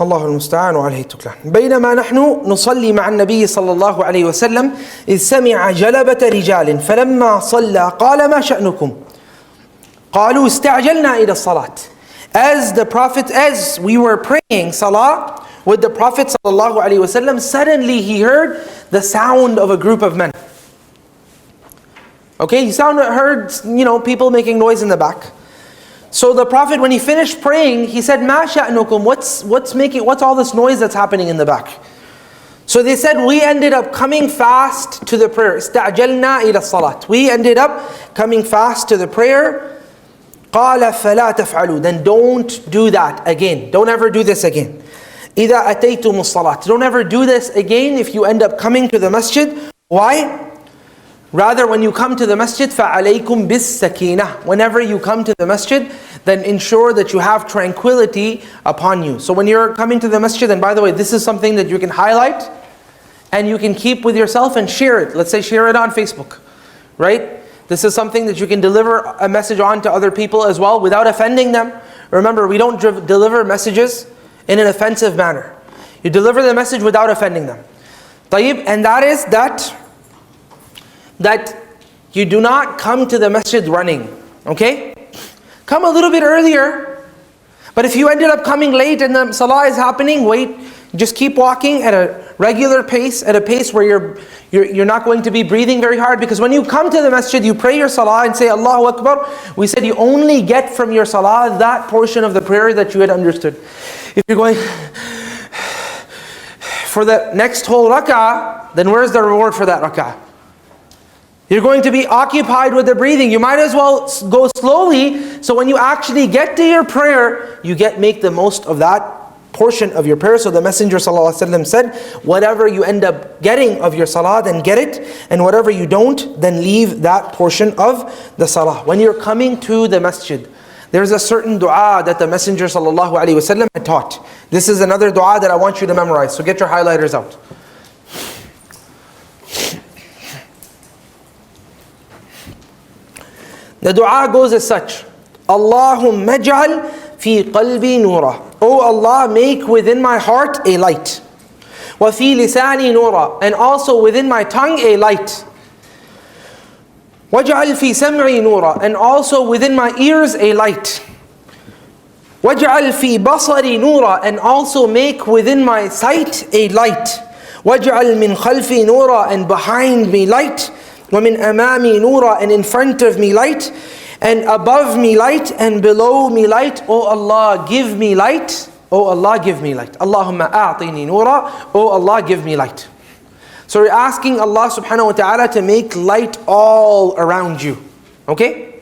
الله المستعان وعليه التكلان. بينما نحن نصلي مع النبي صلى الله عليه وسلم إذ سمع جلبة رجال فلما صلى قال ما شأنكم قالوا استعجلنا إلى الصلاة. As we were praying salah with the Prophet صلى الله عليه وسلم, suddenly he heard the sound of a group of men. Okay, he heard people making noise in the back. So the Prophet, when he finished praying, he said, "Ma sha'nukum? What's all this noise that's happening in the back?" So they said, "We ended up coming fast to the prayer. Ista'jalna ila salat. We ended up coming fast to the prayer. Qala fala taf'alu. Then don't do that again. Don't ever do this again. Idha ataytum as-salat. Don't ever do this again if you end up coming to the masjid. Why? Rather, when you come to the masjid, فَعَلَيْكُمْ بِالسَّكِينَةِ. Whenever you come to the masjid, then ensure that you have tranquility upon you. So when you're coming to the masjid, and by the way, this is something that you can highlight, and you can keep with yourself and share it. Let's say share it on Facebook, right? This is something that you can deliver a message on to other people as well, without offending them. Remember, we don't deliver messages in an offensive manner. You deliver the message without offending them. طيب, and that is that you do not come to the masjid running, okay? Come a little bit earlier, but if you ended up coming late and the salah is happening, wait, just keep walking at a regular pace, at a pace where you're not going to be breathing very hard, because when you come to the masjid, you pray your salah and say Allahu Akbar. We said you only get from your salah that portion of the prayer that you had understood. If you're going for the next whole rak'ah, then where's the reward for that rak'ah? You're going to be occupied with the breathing. You might as well go slowly, so when you actually get to your prayer, you make the most of that portion of your prayer. So the Messenger ﷺ said, whatever you end up getting of your salah, then get it, and whatever you don't, then leave that portion of the salah. When you're coming to the masjid, there's a certain dua that the Messenger ﷺ had taught. This is another dua that I want you to memorize, so get your highlighters out. The dua goes as such: Allahumma ij'al fi qalbi nura. O Allah, make within my heart a light. Wa fi lisani nura. And also within my tongue a light. Waj'al fi sam'i nura. And also within my ears a light. Waj'al fi basari nura. And also make within my sight a light. Waj'al min khalfi nura. And behind me light. وَمِنْ أَمَامِ نُورًا. And in front of me light, and above me light, and below me light. O Allah, give me light. O Allah, give me light. Allahumma a'tini nura. O Allah, give me light. So we're asking Allah subhanahu wa ta'ala to make light all around you. Okay?